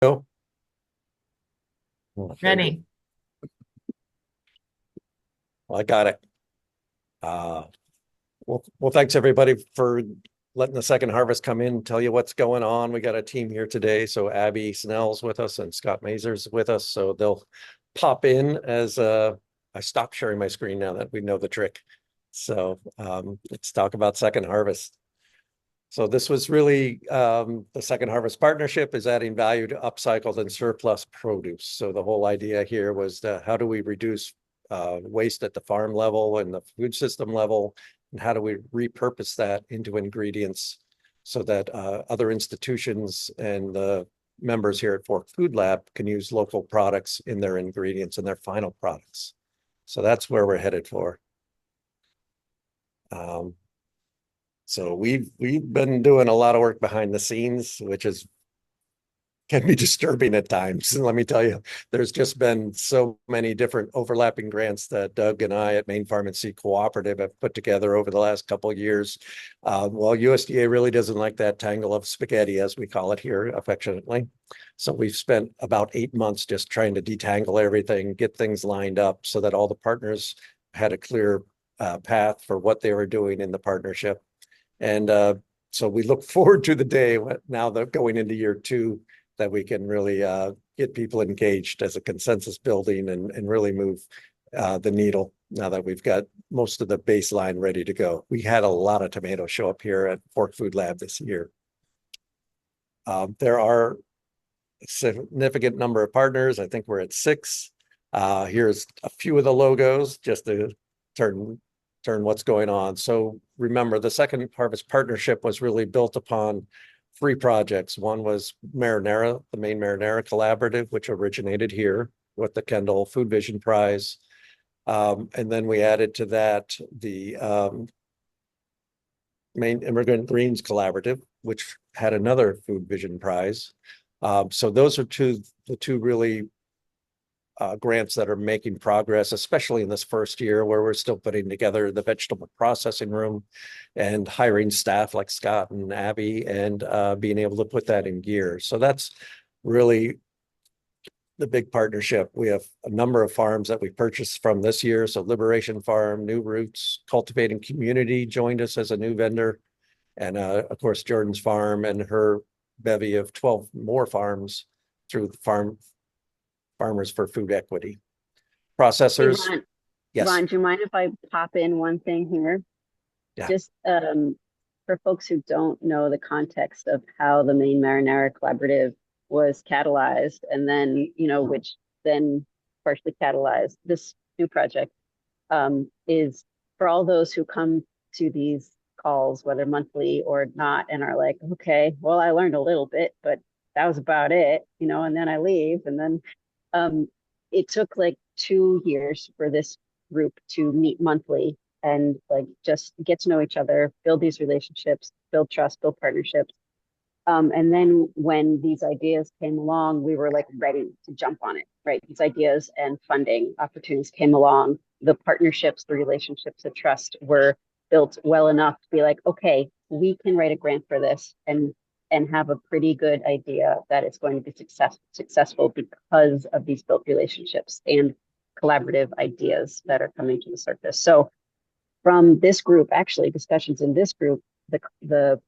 Go. Oh, very good. Ready. Well, I got it. Uh, well, thanks everybody for letting the second harvest come in, tell you what's going on. We got a team here today. So Abby Snell's with us and Scott Mazur's with us. So they'll pop in as I stop sharing my screen now that we know the trick. So let's talk about second harvest. So this was really the Second Harvest Partnership is adding value to upcycled and surplus produce. So the whole idea here was how do we reduce waste at the farm level and the food system level, and how do we repurpose that into ingredients so that other institutions and the members here at Fork Food Lab can use local products in their ingredients and their final products. So that's where we're headed for. Um, So we've been doing a lot of work behind the scenes, which is can be disturbing at times. And let me tell you, there's just been so many different overlapping grants that Doug and I at Maine Farm and Sea Cooperative have put together over the last couple of years. Well, USDA really doesn't like that tangle of spaghetti, as we call it here affectionately. So we've spent about 8 months just trying to detangle everything, get things lined up so that all the partners had a clear path for what they were doing in the partnership. And so we look forward to the day now that going into year two that we can really get people engaged as a consensus building and really move the needle now that we've got most of the baseline ready to go. We had a lot of tomatoes show up here at Fork Food Lab this year. There are a significant number of partners. I think we're at 6. Here's a few of the logos just to turn what's going on. So remember, the Second Harvest Partnership was really built upon 3 projects. One was Marinara, the Maine Marinara Collaborative, which originated here with the Kendall Food Vision Prize. And then we added to that the Maine Immigrant Greens Collaborative, which had another Food Vision Prize. So those are the two really grants that are making progress, especially in this first year where we're still putting together the vegetable processing room and hiring staff like Scott and Abby and being able to put that in gear. So that's really the big partnership. We have a number of farms that we purchased from this year. So Liberation Farm, New Roots, Cultivating Community joined us as a new vendor. And of course, Jordan's farm and her bevy of 12 more farms through the Farmers for Food Equity. Hey, Processors, Ron, yes, do you mind if I pop in one thing here? yeah. Just for folks who don't know the context of how the Maine Marinara Collaborative was catalyzed and then, which then partially catalyzed this new project, is for all those who come to these calls, whether monthly or not, and are like, okay, well, I learned a little bit, but that was about it, and then I leave. And then um, it took like 2 years for this group to meet monthly and like just get to know each other, build these relationships, build trust, build partnerships. And then when these ideas came along, we were like ready to jump on it, right? These ideas and funding opportunities came along. The partnerships, the relationships, the trust were built well enough to be like, okay, we can write a grant for this and have a pretty good idea that it's going to be successful because of these built relationships and collaborative ideas that are coming to the surface. So from this group, actually discussions in this group, the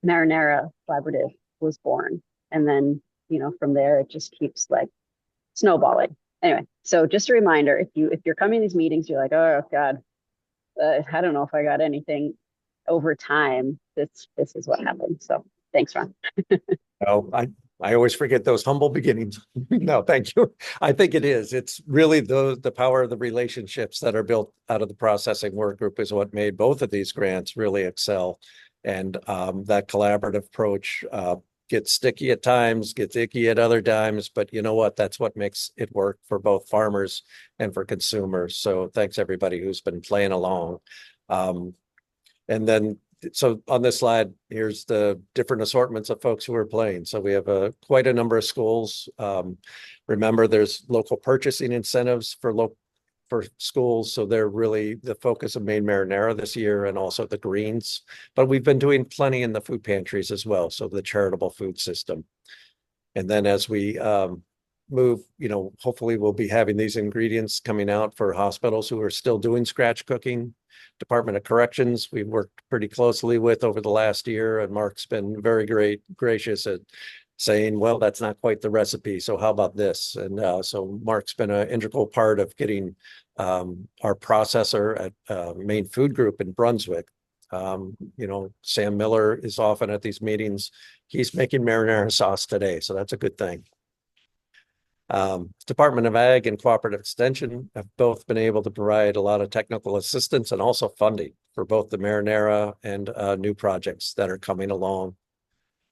Marinara Collaborative was born. And then, from there it just keeps like snowballing. Anyway, so just a reminder, if you're coming to these meetings, you're like, oh God, I don't know if I got anything over time. This is what happened. So thanks, Ron. Oh, I always forget those humble beginnings. No, thank you. I think it is. It's really the power of the relationships that are built out of the processing work group is what made both of these grants really excel. And that collaborative approach gets sticky at times, gets icky at other times, but you know what? That's what makes it work for both farmers and for consumers. So thanks everybody who's been playing along. Um, and then, so on this slide, here's the different assortments of folks who are playing. So we have quite a number of schools. Remember, there's local purchasing incentives for schools. So they're really the focus of Maine Marinara this year and also the greens. But we've been doing plenty in the food pantries as well. So the charitable food system. And then as we move, hopefully we'll be having these ingredients coming out for hospitals who are still doing scratch cooking. Department of Corrections, we've worked pretty closely with over the last year, and Mark's been very gracious at saying, well, that's not quite the recipe. So how about this? And so Mark's been an integral part of getting our processor at Maine Food Group in Brunswick. Sam Miller is often at these meetings. He's making marinara sauce today, so that's a good thing. Department of Ag and Cooperative Extension have both been able to provide a lot of technical assistance and also funding for both the marinara and new projects that are coming along.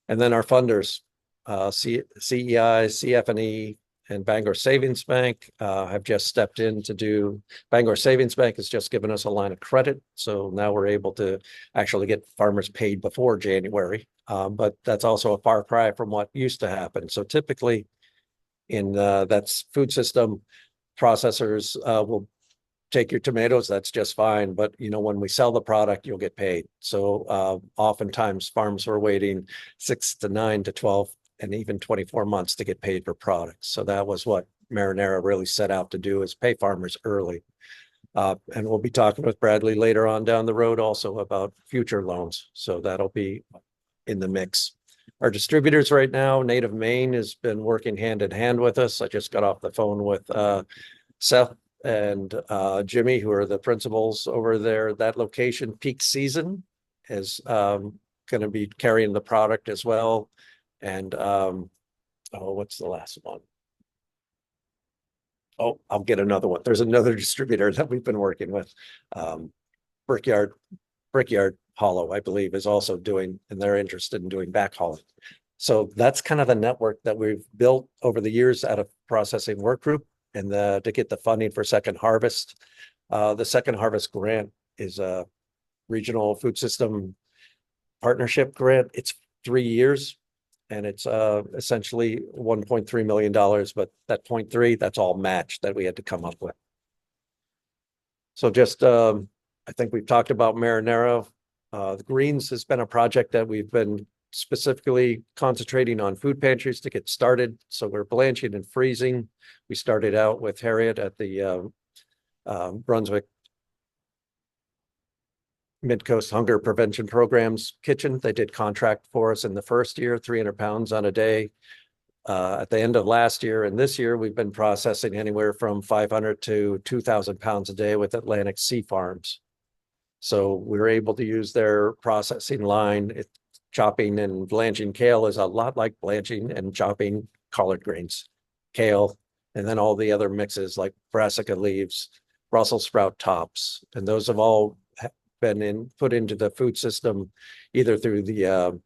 And then our funders, CEI, CFNE, and Bangor Savings Bank have just stepped in to do. Bangor Savings Bank has just given us a line of credit. So now we're able to actually get farmers paid before January. But that's also a far cry from what used to happen. So typically, in that's food system processors will take your tomatoes, that's just fine. But when we sell the product, you'll get paid. So oftentimes farms were waiting 6 to 9 to 12 and even 24 months to get paid for products. So that was what marinara really set out to do, is pay farmers early. And we'll be talking with Bradley later on down the road also about future loans. So that'll be in the mix. Our distributors right now, Native Maine has been working hand in hand with us. I just got off the phone with Seth and Jimmy, who are the principals over there. That location, peak season, is going to be carrying the product as well. And what's the last one? Oh, I'll get another one. There's another distributor that we've been working with. Brickyard Hollow, I believe, is also doing, and they're interested in doing backhauling. So that's kind of the network that we've built over the years out of Processing Workgroup, and to get the funding for Second Harvest. The Second Harvest grant is a regional food system partnership grant. It's 3 years, and it's essentially $1.3 million, but that 0.3, that's all matched that we had to come up with. So just, I think we've talked about marinara. The greens has been a project that we've been specifically concentrating on food pantries to get started. So we're blanching and freezing. We started out with Harriet at the Brunswick Mid-Coast Hunger Prevention Programs kitchen. They did contract for us in the first year, 300 pounds on a day. At the end of last year and this year, we've been processing anywhere from 500 to 2,000 pounds a day with Atlantic Sea Farms. So we were able to use their processing line. Chopping and blanching kale is a lot like blanching and chopping collard greens, kale, and then all the other mixes like brassica leaves, Brussels sprout tops. And those have all been put into the food system, either through the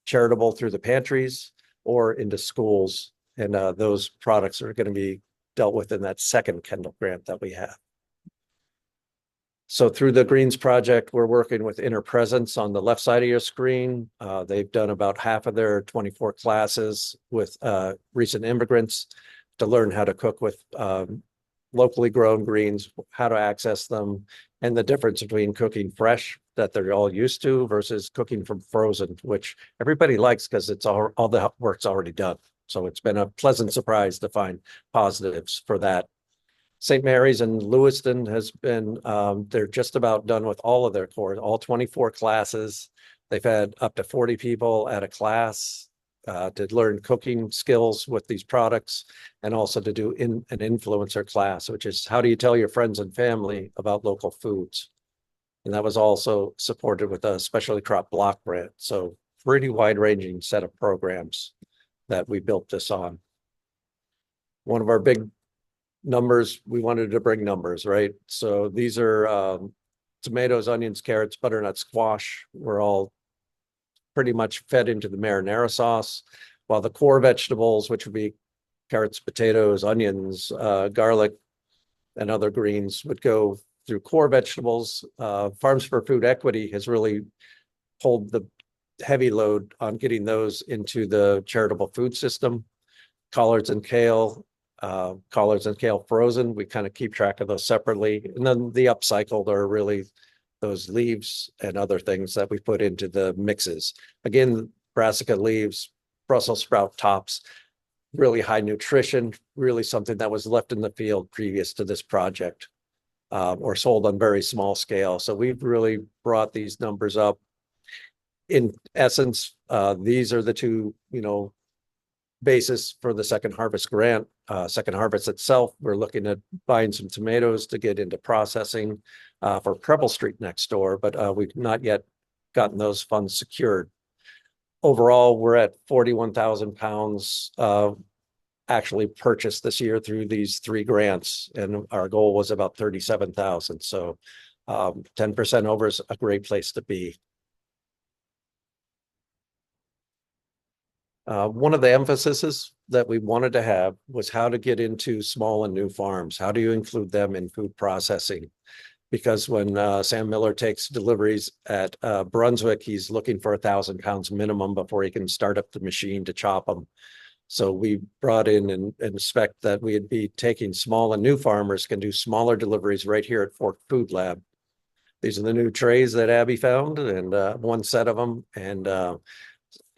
charitable, through the pantries, or into schools. And those products are going to be dealt with in that second Kendall grant that we have. So through the Greens Project, we're working with Inner Presence on the left side of your screen. They've done about half of their 24 classes with recent immigrants to learn how to cook with locally grown greens, how to access them, and the difference between cooking fresh that they're all used to versus cooking from frozen, which everybody likes because it's all the work's already done. So it's been a pleasant surprise to find positives for that. St. Mary's in Lewiston has been, they're just about done with all of their course, all 24 classes. They've had up to 40 people at a class to learn cooking skills with these products, and also to do an influencer class, which is how do you tell your friends and family about local foods? And that was also supported with a specialty crop block grant. So pretty wide ranging set of programs that we built this on. One of our big numbers, we wanted to bring numbers, right? So these are tomatoes, onions, carrots, butternut squash. We're all pretty much fed into the marinara sauce, while the core vegetables, which would be carrots, potatoes, onions, garlic, and other greens, would go through core vegetables. Farms for Food Equity has really pulled the heavy load on getting those into the charitable food system. Collards and kale frozen, we kind of keep track of those separately. And then the upcycled are really those leaves and other things that we put into the mixes. Again, brassica leaves, Brussels sprout tops, really high nutrition, really something that was left in the field previous to this project, or sold on very small scale. So we've really brought these numbers up. In essence, these are the two, basis for the Second Harvest grant. Second Harvest itself, we're looking at buying some tomatoes to get into processing for Preble Street next door, but we've not yet gotten those funds secured. Overall, we're at 41,000 pounds actually purchased this year through these three grants, and our goal was about 37,000. So 10% over is a great place to be. One of the emphases that we wanted to have was how to get into small and new farms. How do you include them in food processing? Because when Sam Miller takes deliveries at Brunswick, he's looking for 1,000 pounds minimum before he can start up the machine to chop them. So we brought in and spec that we'd be taking small and new farmers can do smaller deliveries right here at Fork Food Lab. These are the new trays that Abby found, and one set of them. And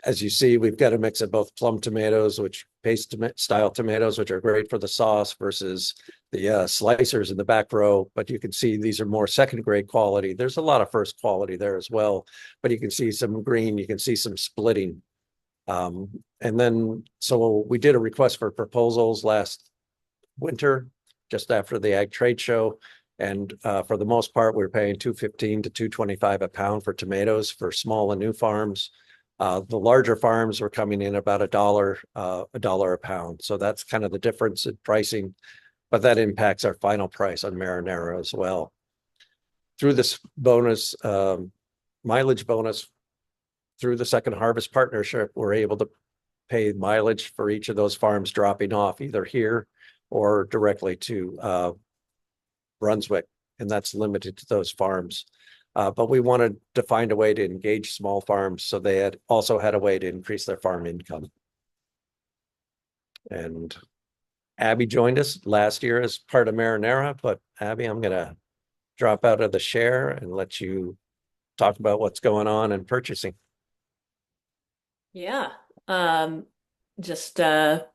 as you see, we've got a mix of both plum tomatoes, which paste style tomatoes, which are great for the sauce, versus the slicers in the back row. But you can see these are more second grade quality. There's a lot of first quality there as well, but you can see some green, you can see some splitting. And then, so we did a request for proposals last winter, just after the Ag Trade Show. And for the most part, we're paying $2.15 to $2.25 a pound for tomatoes for small and new farms. The larger farms were coming in about $1 a pound. So that's kind of the difference in pricing, but that impacts our final price on marinara as well. Through this bonus, mileage bonus, through the Second Harvest Partnership, we're able to pay mileage for each of those farms dropping off either here or directly to Brunswick, and that's limited to those farms. But we wanted to find a way to engage small farms so they had also had a way to increase their farm income. And Abby joined us last year as part of Marinara, but Abby, I'm gonna drop out of the share and let you talk about what's going on in purchasing. Yeah. Um, just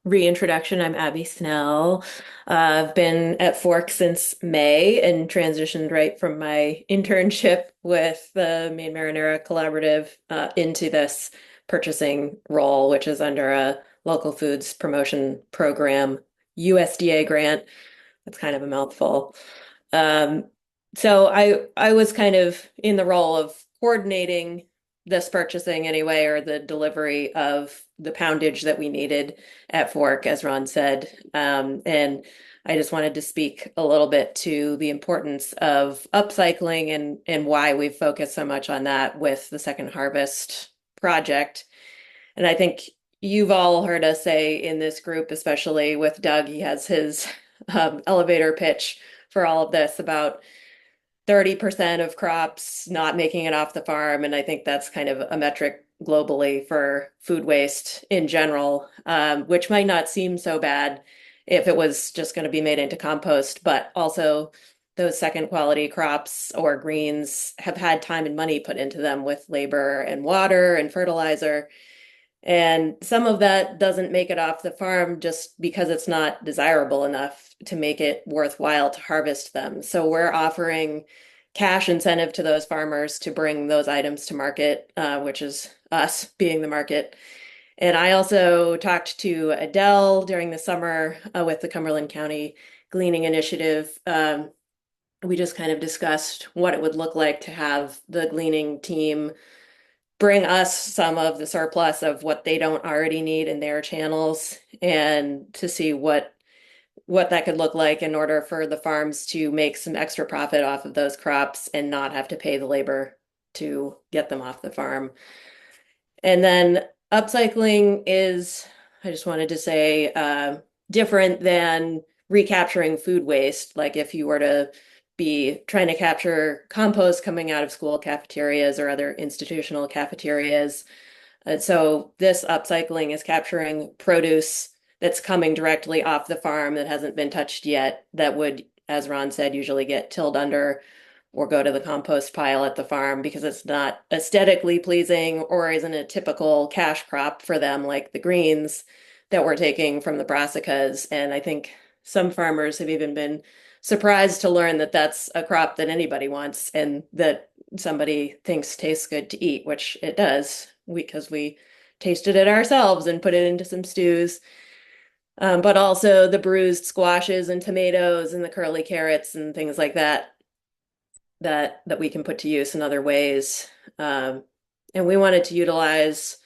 reintroduction. I'm Abby Snell. I've been at Fork since May and transitioned right from my internship with the Maine Marinara Collaborative into this purchasing role, which is under a local foods promotion program USDA grant. That's kind of a mouthful. Um, so I was kind of in the role of coordinating this purchasing anyway, or the delivery of the poundage that we needed at Fork, as Ron said. And I just wanted to speak a little bit to the importance of upcycling and why we've focused so much on that with the Second Harvest project. And I think you've all heard us say in this group, especially with Doug, he has his elevator pitch for all of this about 30% of crops not making it off the farm. And I think that's kind of a metric globally for food waste in general, which might not seem so bad if it was just going to be made into compost, but also those second quality crops or greens have had time and money put into them with labor and water and fertilizer. And some of that doesn't make it off the farm just because it's not desirable enough to make it worthwhile to harvest them. So we're offering cash incentive to those farmers to bring those items to market, which is us being the market. And I also talked to Adele during the summer with the Cumberland County Gleaning Initiative. We just kind of discussed what it would look like to have the gleaning team bring us some of the surplus of what they don't already need in their channels and to see what that could look like in order for the farms to make some extra profit off of those crops and not have to pay the labor to get them off the farm. And then upcycling is, I just wanted to say, different than recapturing food waste. Like if you were to be trying to capture compost coming out of school cafeterias or other institutional cafeterias. And so this upcycling is capturing produce that's coming directly off the farm that hasn't been touched yet, that would, as Ron said, usually get tilled under or go to the compost pile at the farm because it's not aesthetically pleasing or isn't a typical cash crop for them like the greens. that we're taking from the brassicas. And I think some farmers have even been surprised to learn that that's a crop that anybody wants and that somebody thinks tastes good to eat, which it does, because we tasted it ourselves and put it into some stews. But also the bruised squashes and tomatoes and the curly carrots and things like that that we can put to use in other ways. Um, and we wanted to utilize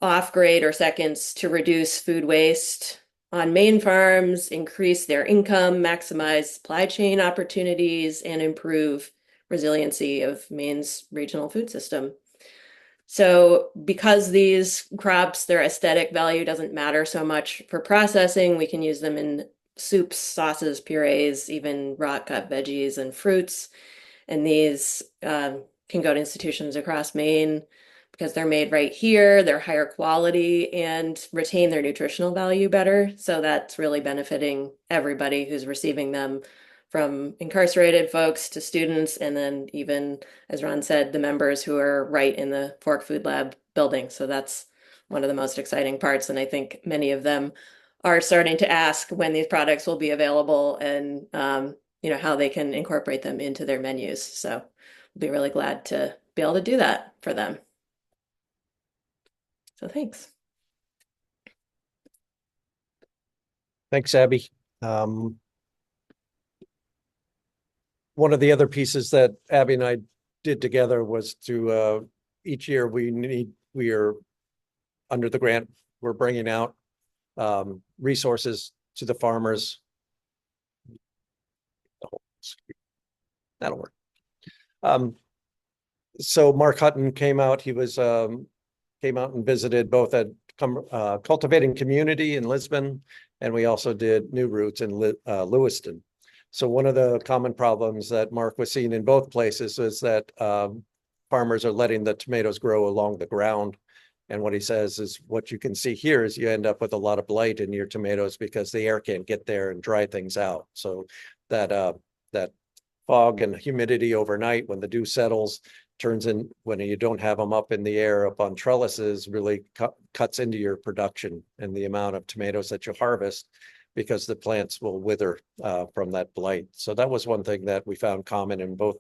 off grade or seconds to reduce food waste on main farms, increase their income, maximize supply chain opportunities, and improve resiliency of Maine's regional food system. So, because these crops, their aesthetic value doesn't matter so much for processing, we can use them in soups, sauces, purees, even raw cut veggies and fruits. And these can go to institutions across Maine because they're made right here, they're higher quality, and retain their nutritional value better. So that's really benefiting everybody who's receiving them, from incarcerated folks to students, and then even, as Ron said, the members who are right in the Fork Food Lab building. So that's one of the most exciting parts. And I think many of them are starting to ask when these products will be available and how they can incorporate them into their menus. So we'll be really glad to be able to do that for them. So thanks. Thanks, Abby. One of the other pieces that Abby and I did together was to each year we are under the grant, we're bringing out resources to the farmers. That'll work. So Mark Hutton came out. He was came out and visited both at Cultivating Community in Lisbon, and we also did New Roots in Lewiston. So one of the common problems that Mark was seeing in both places is that farmers are letting the tomatoes grow along the ground. And what he says is what you can see here is you end up with a lot of blight in your tomatoes because the air can't get there and dry things out. So that fog and humidity overnight when the dew settles turns in, when you don't have them up in the air up on trellises, really cuts into your production and the amount of tomatoes that you harvest, because the plants will wither from that blight. So that was one thing that we found common in both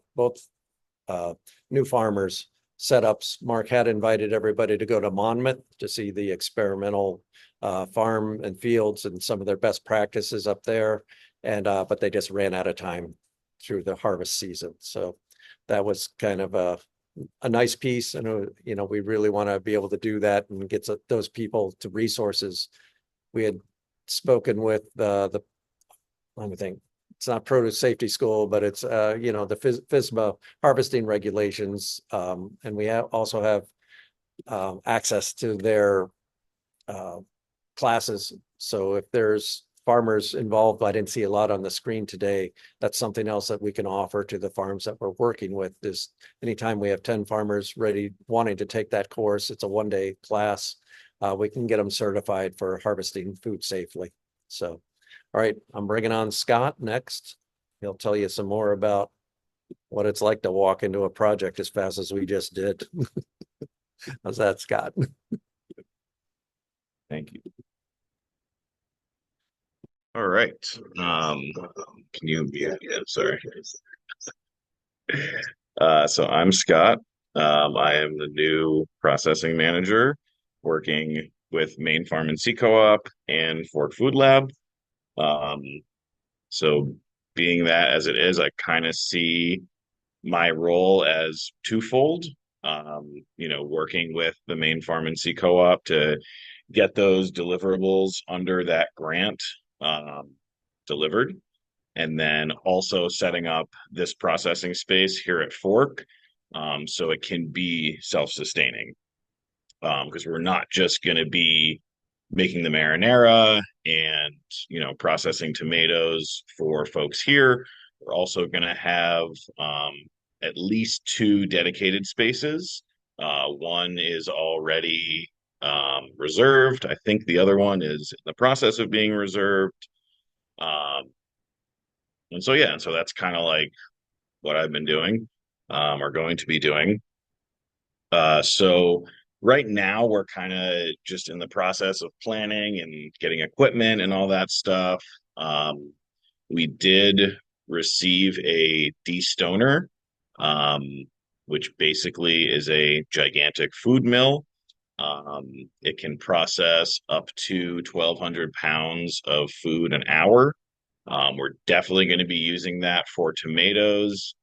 new farmers setups. Mark had invited everybody to go to Monmouth to see the experimental farm and fields and some of their best practices up there. And but they just ran out of time through the harvest season. So that was kind of a nice piece. And, we really want to be able to do that and get those people to resources. We had spoken with let me think, it's not produce safety school, but it's, the FSMA harvesting regulations. And we also have access to their classes. So if there's farmers involved, I didn't see a lot on the screen today. That's something else that we can offer to the farms that we're working with, is anytime we have 10 farmers ready, wanting to take that course, it's a one-day class. We can get them certified for harvesting food safely. So, all right, I'm bringing on Scott next. He'll tell you some more about what it's like to walk into a project as fast as we just did. How's that, Scott? Thank you. All right. Can you, yeah, sorry. So I'm Scott. I am the new processing manager working with Maine Farm and Sea Co-op and Fork Food Lab. So being that as it is, I kind of see my role as twofold. Working with the Maine Farm and Sea Co-op to get those deliverables under that grant delivered, and then also setting up this processing space here at Fork, so it can be self-sustaining, because we're not just going to be making the marinara and processing tomatoes for folks here. We're also going to have at least two dedicated spaces. One is already reserved. I think the other one is in the process of being reserved. And so that's kind of like what I've been doing, or going to be doing. So Right now, we're kind of just in the process of planning and getting equipment and all that stuff. Um, we did receive a destoner, um, which basically is a gigantic food mill. It can process up to 1,200 pounds of food an hour. We're definitely going to be using that for tomatoes,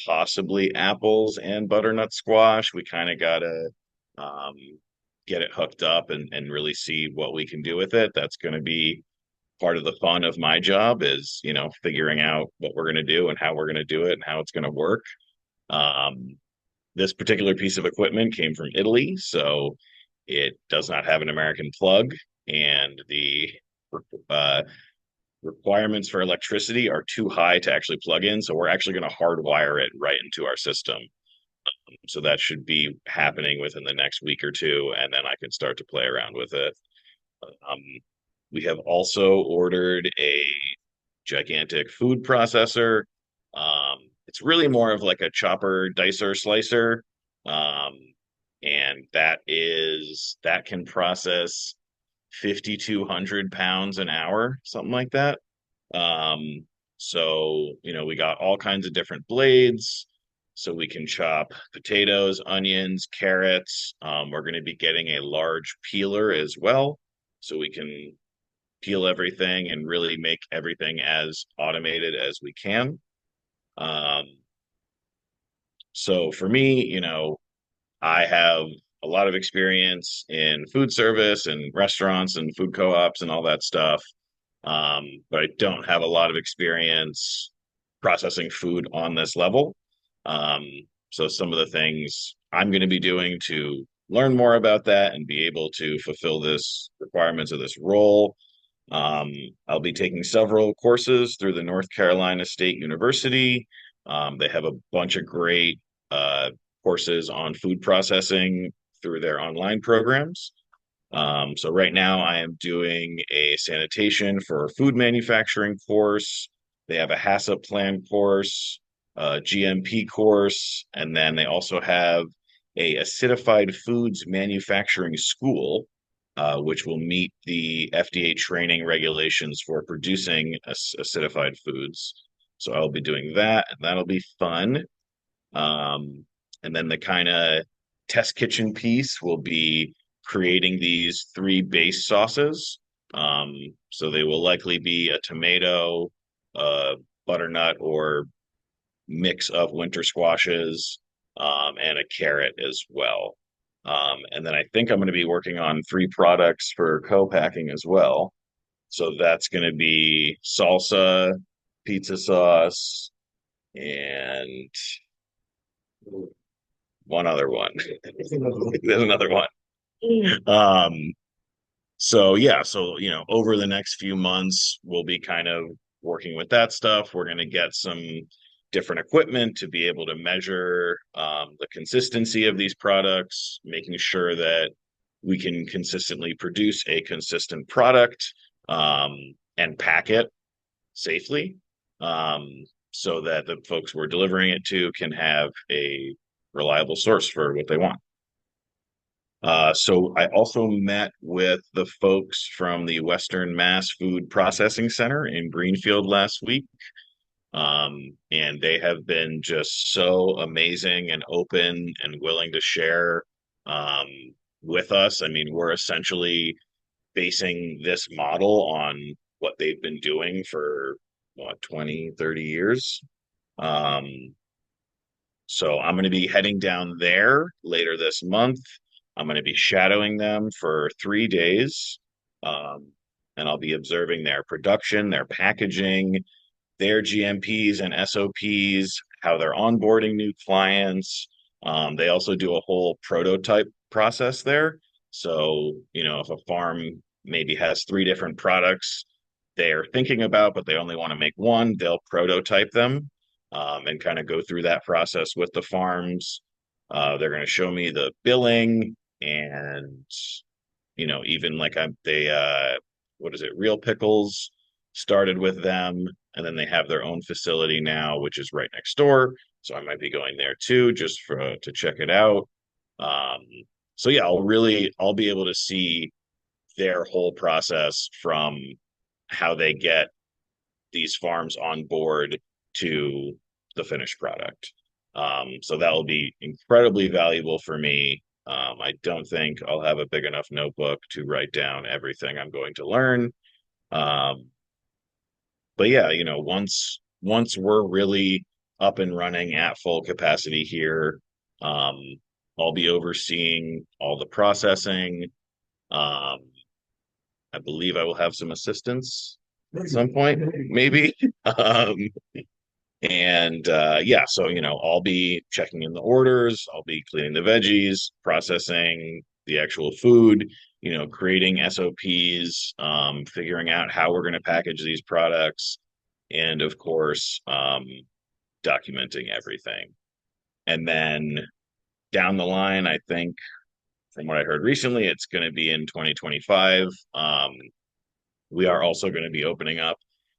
possibly apples and butternut squash. We kind of got to um, get it hooked up and really see what we can do with it. That's going to be part of the fun of my job is, figuring out what we're going to do and how we're going to do it and how it's going to work. Um, this particular piece of equipment came from Italy, so it does not have an American plug, and the uh, requirements for electricity are too high to actually plug in. So we're actually going to hardwire it right into our system. So that should be happening within the next week or two, and then I can start to play around with it. Um, we have also ordered a gigantic food processor. It's really more of like a chopper, dicer, slicer. Um, and that can process 5,200 pounds an hour, something like that. Um, so, we got all kinds of different blades. So we can chop potatoes, onions, carrots. We're going to be getting a large peeler as well. So we can peel everything and really make everything as automated as we can. Um, so for me, I have a lot of experience in food service and restaurants and food co-ops and all that stuff. But I don't have a lot of experience processing food on this level. Um, so some of the things I'm going to be doing to learn more about that and be able to fulfill this requirements of this role. Um, I'll be taking several courses through the North Carolina State University. They have a bunch of great uh, courses on food processing through their online programs. So right now I am doing a sanitation for food manufacturing course. They have a HACCP plan course, a GMP course, and then they also have a acidified foods manufacturing school, which will meet the FDA training regulations for producing acidified foods. So I'll be doing that, and that'll be fun. Um, and then the kind of test kitchen piece will be creating these three base sauces. So they will likely be a tomato, butternut, or mix of winter squashes, and a carrot as well. And then I think I'm going to be working on three products for co-packing as well. So that's going to be salsa, pizza sauce, and one other one. There's another one. Um, so yeah, so over the next few months, we'll be kind of working with that stuff. We're going to get some different equipment to be able to measure the consistency of these products, making sure that we can consistently produce a consistent product and pack it safely, um, so that the folks we're delivering it to can have a reliable source for what they want. So I also met with the folks from the Western Mass Food Processing Center in Greenfield last week. And they have been just so amazing and open and willing to share um, with us. I mean, we're essentially basing this model on what they've been doing for 20, 30 years. Um, so I'm going to be heading down there later this month. I'm going to be shadowing them for 3 days. Um, and I'll be observing their production, their packaging, their GMPs and SOPs, how they're onboarding new clients. They also do a whole prototype process there. So, if a farm maybe has three different products they're thinking about, but they only want to make one, they'll prototype them and kind of go through that process with the farms. They're going to show me the billing and, even like what is it, Real Pickles started with them, and then they have their own facility now, which is right next door. So I might be going there too, just to check it out. Um, So yeah, I'll be able to see their whole process from how they get these farms on board to the finished product. So that will be incredibly valuable for me. I don't think I'll have a big enough notebook to write down everything I'm going to learn. Um, but yeah, once we're really up and running at full capacity here, um, I'll be overseeing all the processing. Um, I believe I will have some assistance at some point, maybe. Um, and yeah, so I'll be checking in the orders, I'll be cleaning the veggies, processing the actual food, creating SOPs, figuring out how we're going to package these products, and of course, documenting everything. And then down the line, I think from what I heard recently, it's going to be in 2025. We are also going to be opening up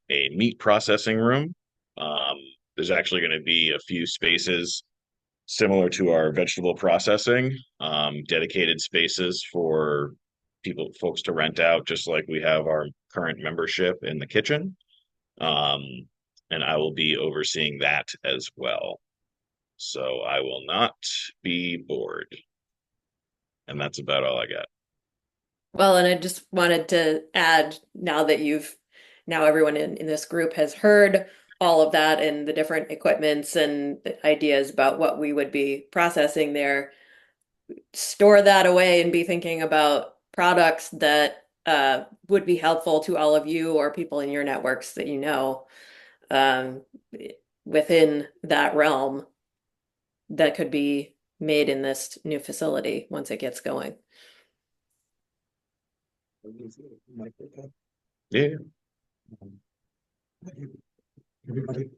a meat processing room. Um, there's actually going to be a few spaces similar to our vegetable processing, dedicated spaces for folks to rent out, just like we have our current membership in the kitchen. Um, and I will be overseeing that as well. So I will not be bored. And that's about all I got. Well, and I just wanted to add now everyone in this group has heard all of that and the different equipments and ideas about what we would be processing there. Store that away and be thinking about products that would be helpful to all of you or people in your networks that you know um, within that realm that could be made in this new facility once it gets going. Yeah. Everybody,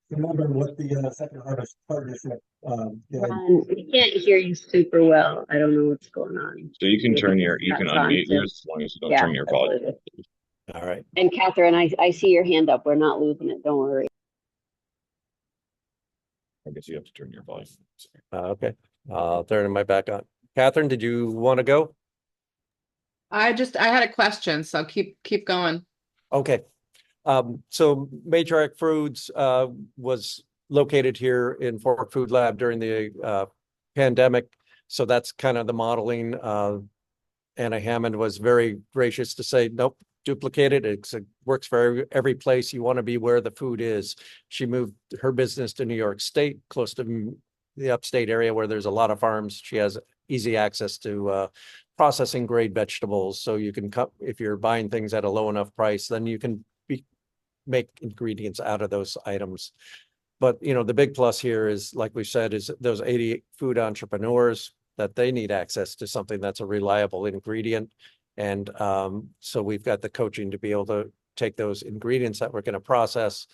remember what the Second Harvest Partnership did. Ron, we can't hear you super well. I don't know what's going on. So you can you can That's on unmute too. yours as long as you don't Yeah, turn your volume. absolutely. All right. And Catherine, I see your hand up. We're not losing it. Don't worry. I guess you have to turn your volume. Okay. I'll turn my back on. Catherine, did you want to go? I had a question, so keep going. Okay. So Matriarch Foods was located here in Fort Food Lab during the pandemic. So that's kind of the modeling. Anna Hammond was very gracious to say, nope, duplicate it. It works for every place. You want to be where the food is. She moved her business to New York State, close to the upstate area where there's a lot of farms. She has easy access to processing grade vegetables. So you can cut, if you're buying things at a low enough price, then you can make ingredients out of those items. But the big plus here is, like we said, is those 80 food entrepreneurs that they need access to something that's a reliable ingredient. And so we've got the coaching to be able to take those ingredients that we're going to process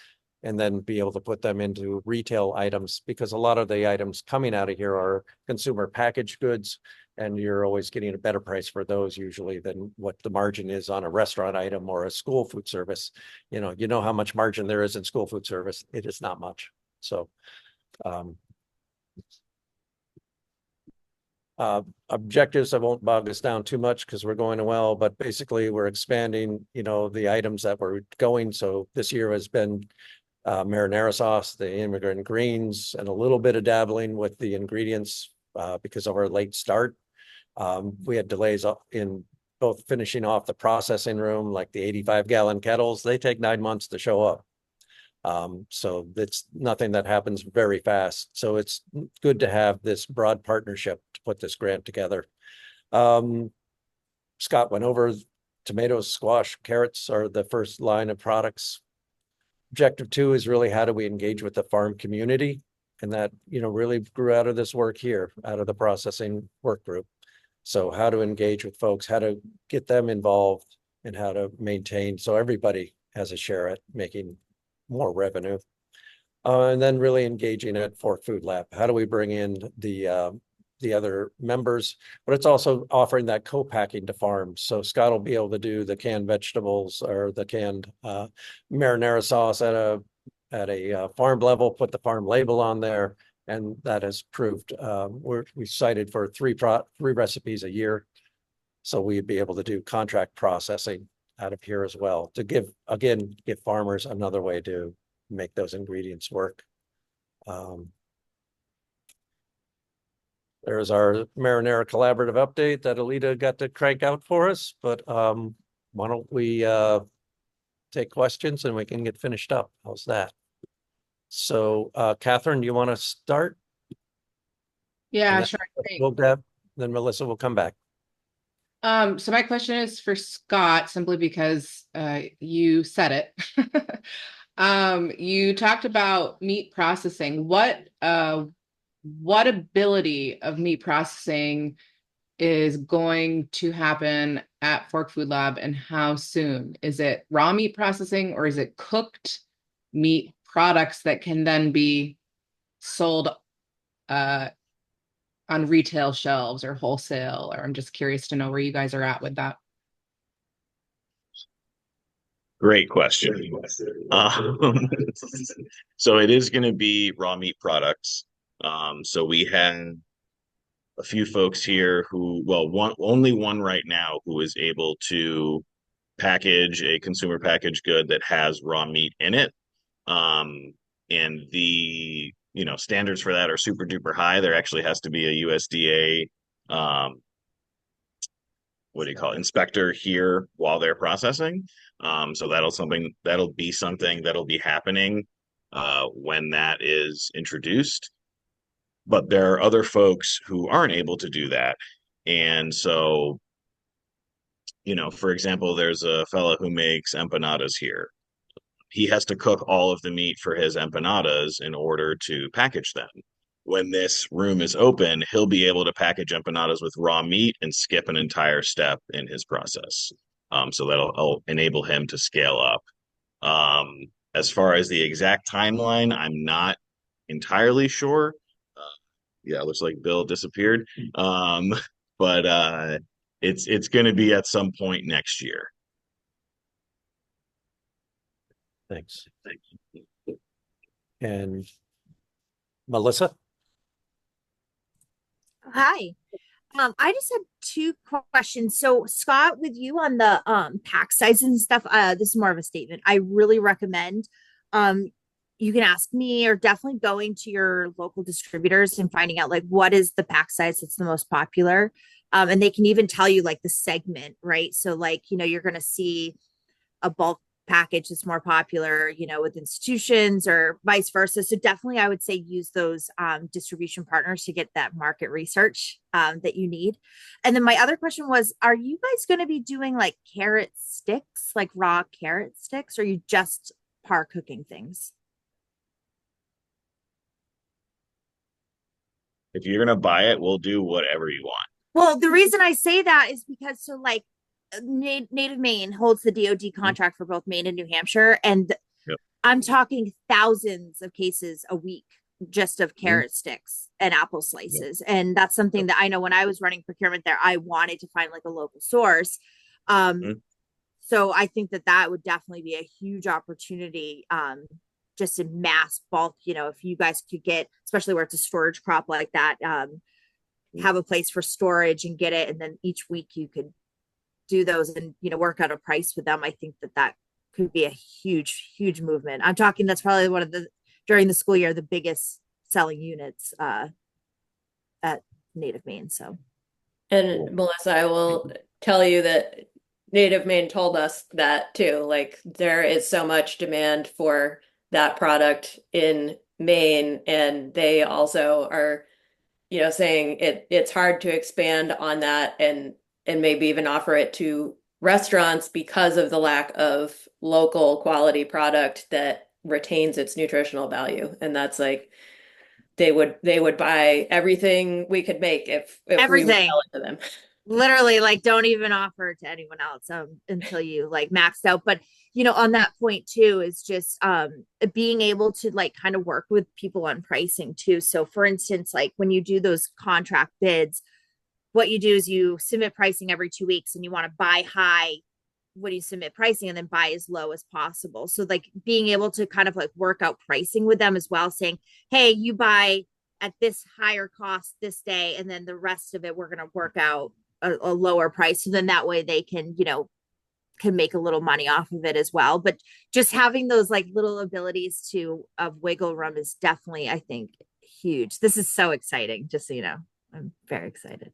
and then be able to put them into retail items, because a lot of the items coming out of here are consumer packaged goods, and you're always getting a better price for those usually than what the margin is on a restaurant item or a school food service. You know how much margin there is in school food service. It is not much. So objectives, I won't bog us down too much because we're going well, but basically we're expanding, the items that we're going. So this year has been marinara sauce, the immigrant greens, and a little bit of dabbling with the ingredients because of our late start. We had delays in both finishing off the processing room, like the 85-gallon kettles. They take 9 months to show up. So it's nothing that happens very fast. So it's good to have this broad partnership to put this grant together. Scott went over tomatoes, squash, carrots are the first line of products. Objective 2 is really how do we engage with the farm community? And that, really grew out of this work here, out of the processing work group. So how to engage with folks, how to get them involved, and how to maintain so everybody has a share at making more revenue. And then really engaging at Fort Food Lab. How do we bring in the other members? But it's also offering that co-packing to farms. So Scott will be able to do the canned vegetables or the canned marinara sauce at a farm level, put the farm label on there, And that has proved, we cited for three recipes a year. So we'd be able to do contract processing out of here as well to give farmers another way to make those ingredients work. There's our marinara collaborative update that Alita got to crank out for us, but why don't we take questions and we can get finished up. How's that? So Catherine, do you want to start? Yeah, then sure. Great. We'll Deb, then Melissa will come back. So my question is for Scott, simply because you said it. You talked about meat processing. What ability of meat processing is going to happen at Fork Food Lab, and how soon? Is it raw meat processing, or is it cooked meat products that can then be sold on retail shelves or wholesale? Or I'm just curious to know where you guys are at with that. Great question. Um, so it is going to be raw meat products. So we have a few folks here who, well, only one right now who is able to package a consumer packaged good that has raw meat in it. And the, standards for that are super duper high. There actually has to be a USDA, what do you call it, inspector here while they're processing. So that'll be something that'll be happening when that is introduced. But there are other folks who aren't able to do that. And so, for example, there's a fella who makes empanadas here. He has to cook all of the meat for his empanadas in order to package them. When this room is open, he'll be able to package empanadas with raw meat and skip an entire step in his process. So that'll enable him to scale up. As far as the exact timeline, I'm not entirely sure. Yeah, it looks like Bill disappeared. But it's going to be at some point next year. Thanks. And Melissa? Hi. I just had two questions. So Scott, with you on the pack sizes and stuff, this is more of a statement. I really recommend you can ask me, or definitely going to your local distributors and finding out like what is the pack size that's the most popular. And they can even tell you like the segment, right? So like, you're gonna see a bulk package that's more popular, with institutions or vice versa. So definitely I would say use those distribution partners to get that market research that you need. And then my other question was, are you guys going to be doing like carrot sticks, like raw carrot sticks, or are you just par cooking things? If you're going to buy it, we'll do whatever you want. Well, the reason I say that is because so like Native Maine holds the DoD contract for both Maine and New Hampshire, and Yep. I'm talking thousands of cases a week just of carrot sticks and apple slices. And that's something that I know when I was running procurement there, I wanted to find like a local source. So I think that would definitely be a huge opportunity, just in mass bulk, if you guys could get, especially where it's a storage crop like that, have a place for storage and get it. And then each week you could do those and, work out a price with them. I think that could be a huge, huge movement. I'm talking, that's probably one of the, during the school year, the biggest selling units at Native Maine. So. And Melissa, I will tell you that Native Maine told us that too. Like there is so much demand for that product in Maine, and they also are, saying it's hard to expand on that and maybe even offer it to restaurants because of the lack of local quality product that retains its nutritional value. And that's like they would buy everything we could make if we would Everything. sell it to them. Literally, like, don't even offer it to anyone else until you like maxed out. But on that point too is just being able to like kind of work with people on pricing too. So for instance, like when you do those contract bids, what you do is you submit pricing every 2 weeks, and you want to buy high when you submit pricing and then buy as low as possible. So like being able to kind of like work out pricing with them as well, saying, hey, you buy at this higher cost this day, and then the rest of it we're going to work out a lower price. So then that way they can, can make a little money off of it as well. But just having those like little abilities to of wiggle room is definitely, I think, huge. This is so exciting, just so you know. I'm very excited.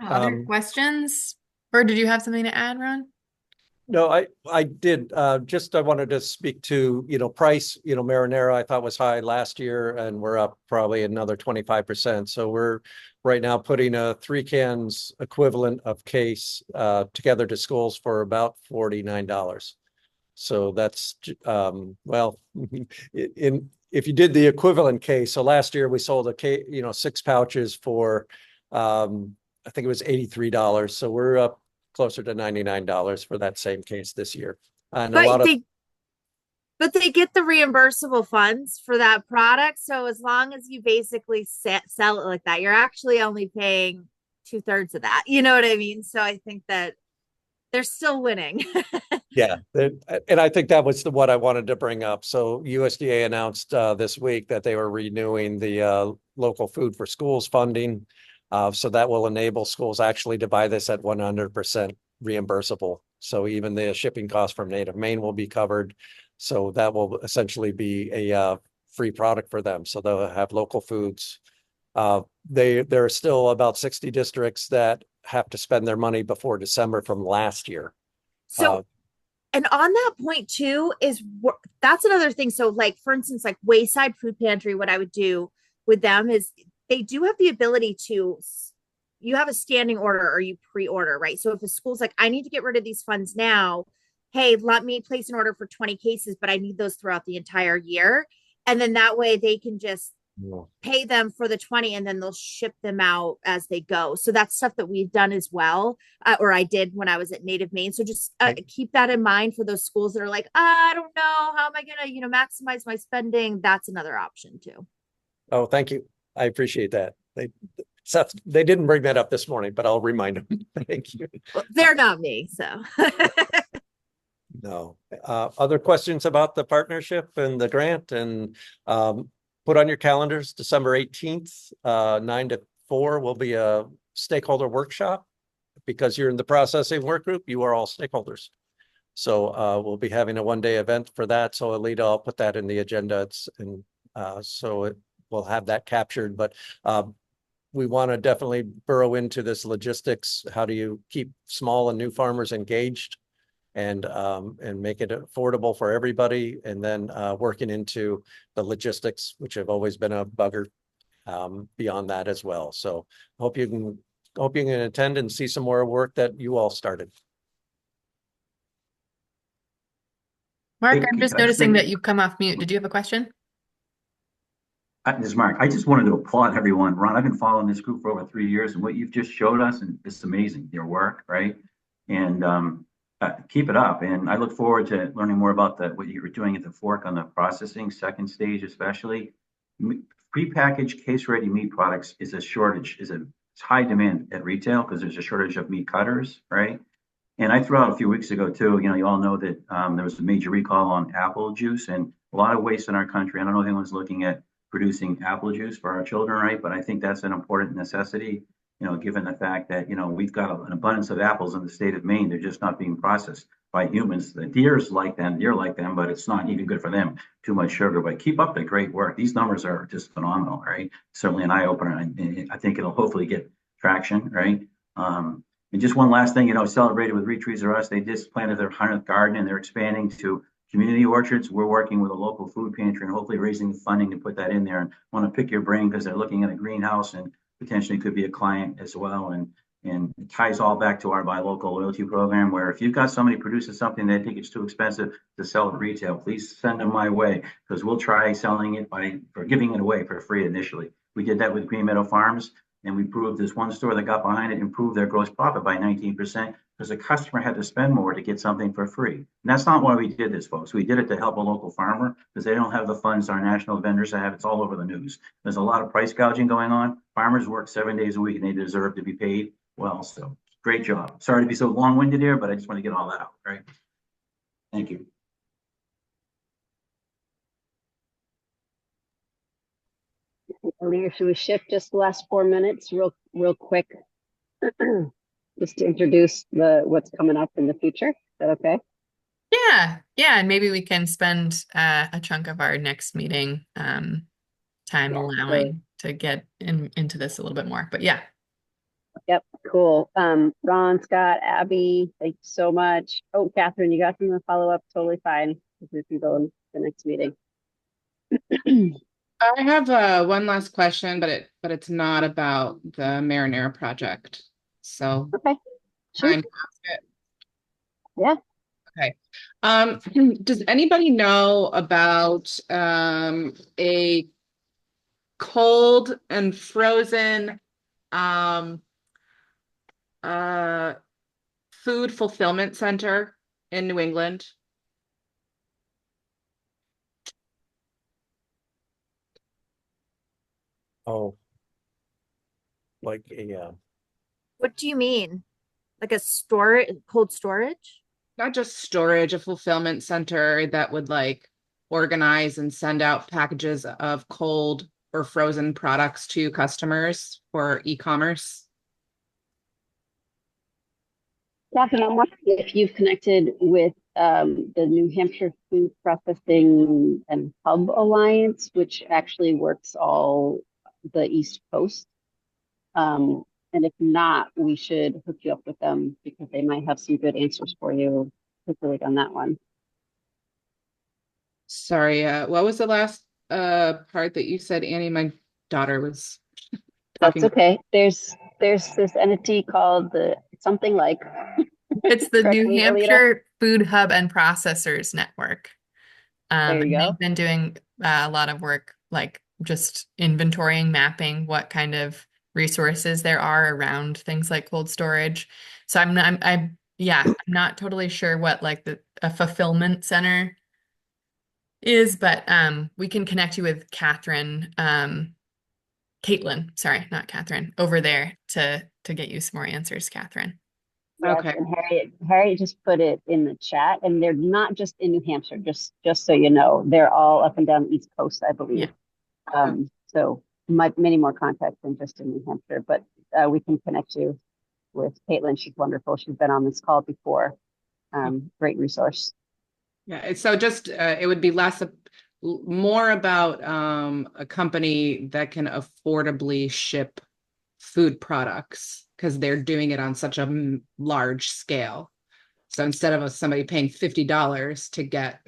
Other questions? Or did you have something to add, Ron? No, I did. I wanted to speak to, price, marinara I thought was high last year, and we're up probably another 25%. So we're right now putting a 3 cans equivalent of case together to schools for about $49. So that's well, if you did the equivalent case, so last year we sold a case, 6 pouches for I think it was $83. So we're up closer to $99 for that same case this year. And a lot of but they get the reimbursable funds for that product. So as long as you basically sell it like that, you're actually only paying 2/3 of that. You know what I mean? So I think that they're still winning. Yeah, and I think that was what I wanted to bring up. So USDA announced this week that they were renewing the local food for schools funding. So that will enable schools actually to buy this at 100% reimbursable. So even the shipping cost from native Maine will be covered. So that will essentially be a free product for them. So they'll have local foods. There are still about 60 districts that have to spend their money before December from last year. So, and on that point too, that's another thing. So like, for instance, like Wayside Food Pantry, what I would do with them is they do have the ability to, you have a standing order or you pre-order, right? So if a school's like, I need to get rid of these funds now, hey, let me place an order for 20 cases, but I need those throughout the entire year. And then that way they can just pay them for the 20 and then they'll ship them out as they go. So that's stuff that we've done as well, or I did when I was at Native Maine. So just keep that in mind for those schools that are like, I don't know, how am I going to, maximize my spending? That's another option too. Oh, thank you. I appreciate that. Seth, they didn't bring that up this morning, but I'll remind them. Thank you. Well, they're not me, so. No. Other questions about the partnership and the grant? And put on your calendars, December 18th, 9 to 4 will be a stakeholder workshop. Because you're in the processing work group, you are all stakeholders. So we'll be having a one-day event for that. So Alita, I'll put that in the agenda. We'll have that captured. But we want to definitely burrow into this logistics. How do you keep small and new farmers engaged and make it affordable for everybody? And then working into the logistics, which have always been a bugger beyond that as well. So hope you can attend and see some more work that you all started. Mark, I'm just noticing that you've come off mute. Did you have a question? This is Mark. I just wanted to applaud everyone. Ron, I've been following this group for over 3 years, and what you've just showed us, and it's amazing, your work, right? And keep it up. And I look forward to learning more about what you were doing at the Fork on the processing, second stage especially. Prepackaged case-ready meat products is a shortage, it's high demand at retail because there's a shortage of meat cutters, right? And I threw out a few weeks ago too, you all know that there was a major recall on apple juice and a lot of waste in our country. I don't know if anyone's looking at producing apple juice for our children, right? But I think that's an important necessity, given the fact that, we've got an abundance of apples in the state of Maine. They're just not being processed by humans. The deer like them, but it's not even good for them. Too much sugar, but keep up the great work. These numbers are just phenomenal, right? Certainly an eye opener. And I think it'll hopefully get traction, right? And just one last thing, celebrated with Reed Trees R Us. They just planted their 100th garden and they're expanding to community orchards. We're working with a local food pantry and hopefully raising funding to put that in there. And want to pick your brain because they're looking at a greenhouse and potentially could be a client as well. And it ties all back to our buy local loyalty program, where if you've got somebody produces something they think it's too expensive to sell at retail, please send them my way because we'll try selling it for giving it away for free initially. We did that with Green Meadow Farms. And we proved this one store that got behind it improved their gross profit by 19% because the customer had to spend more to get something for free. And that's not why we did this, folks. We did it to help a local farmer because they don't have the funds our national vendors have. It's all over the news. There's a lot of price gouging going on. Farmers work 7 days a week and they deserve to be paid well. So great job. Sorry to be so long-winded here, but I just want to get all that out, right? Thank you. Aaliyah, should we shift just the last 4 minutes real quick? Just to introduce what's coming up in the future. Is that okay? Yeah, yeah, and maybe we can spend a chunk of our next meeting time Yeah, allowing to get into this a little bit more. But yeah. Yep, cool. Ron, Scott, Abby, thank you so much. Oh, Catherine, you got something to follow up? Totally fine. We can go in the next meeting. I have one last question, but it's not about the Marinara project. So Okay, time shoot. to ask it. Yeah. Okay. Does anybody know about a cold and frozen um uh food fulfillment center in New England? Oh, like a, What do you mean? Like a store, cold storage? Not just storage, a fulfillment center that would like organize and send out packages of cold or frozen products to customers for e-commerce. Catherine, I'm wondering if you've connected with the New Hampshire Food Processing and Hub Alliance, which actually works all the East Coast. And if not, we should hook you up with them because they might have some good answers for you, particularly on that one. Sorry, what was the last part that you said, Annie? My daughter was That's talking. okay. There's this entity called the something like, It's the correct New me, Alita. Hampshire Food Hub and Processors Network. There you And go. they've been doing a lot of work, like just inventorying, mapping what kind of resources there are around things like cold storage. So yeah, I'm not totally sure what like a fulfillment center is, but we can connect you with Catherine, Caitlin, sorry, not Catherine, over there to get you some more answers, Catherine. Yes, Okay. and Harriet just put it in the chat, and they're not just in New Hampshire, just so you know, they're all up and down the East Coast, I believe. So many more contacts than just in New Hampshire, but we can connect you with Caitlin. She's wonderful. She's been on this call before. Great resource. Yeah, so just it would be more about a company that can affordably ship food products because they're doing it on such a large scale. So instead of somebody paying $50 to get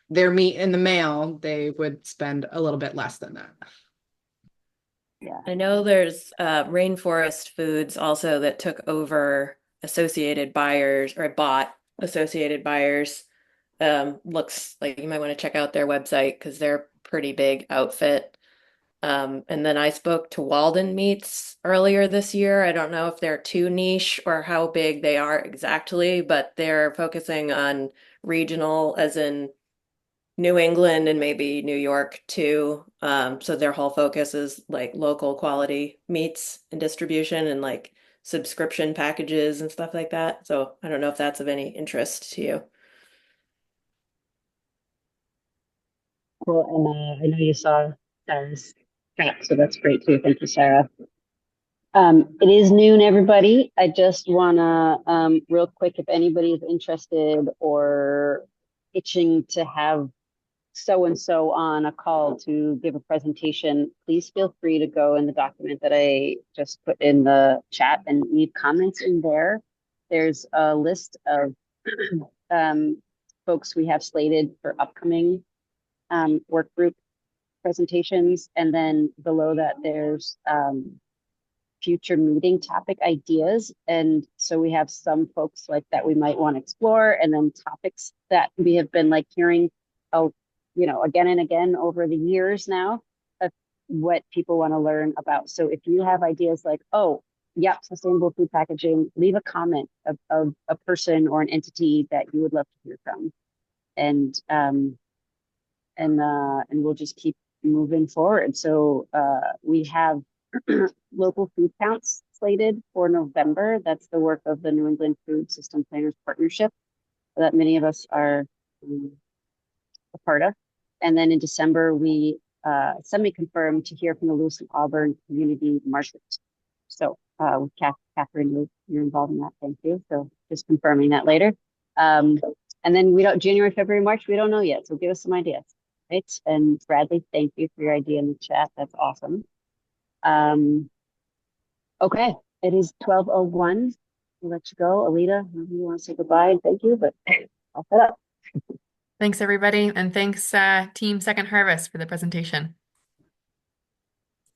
their meat in the mail, they would spend a little bit less than that. Yeah. I know there's Rainforest Foods also that took over Associated Buyers or bought Associated Buyers. Looks like you might want to check out their website because they're a pretty big outfit. And then I spoke to Walden Meats earlier this year. I don't know if they're too niche or how big they are exactly, but they're focusing on regional, as in New England and maybe New York too. So their whole focus is like local quality meats and distribution and like subscription packages and stuff like that. So I don't know if that's of any interest to you. Cool. And I know you saw Sarah's chat, so that's great too. Thank you, Sarah. It is noon, everybody. I just wanna real quick, if anybody is interested or itching to have so and so on a call to give a presentation, please feel free to go in the document that I just put in the chat and leave comments in there. There's a list of folks we have slated for upcoming work group presentations. And then below that, there's future meeting topic ideas. And so we have some folks like that we might want to explore, and then topics that we have been like hearing, again and again over the years now of what people want to learn about. So if you have ideas like, oh, yep, sustainable food packaging, leave a comment of a person or an entity that you would love to hear from. And we'll just keep moving forward. So we have local food counts slated for November. That's the work of the New England Food System Planners Partnership that many of us are a part of. And then in December, we semi-confirmed to hear from the Lewis and Auburn community market. So with Catherine, you're involved in that. Thank you. So just confirming that later. And then we don't, January, February, March, we don't know yet. So give us some ideas. Right. And Bradley, thank you for your idea in the chat. That's awesome. Okay. It is 12:01. We'll let you go. Alita, maybe you want to say goodbye and thank you, but I'll set up. Thanks, everybody. And thanks, Team Second Harvest, for the presentation.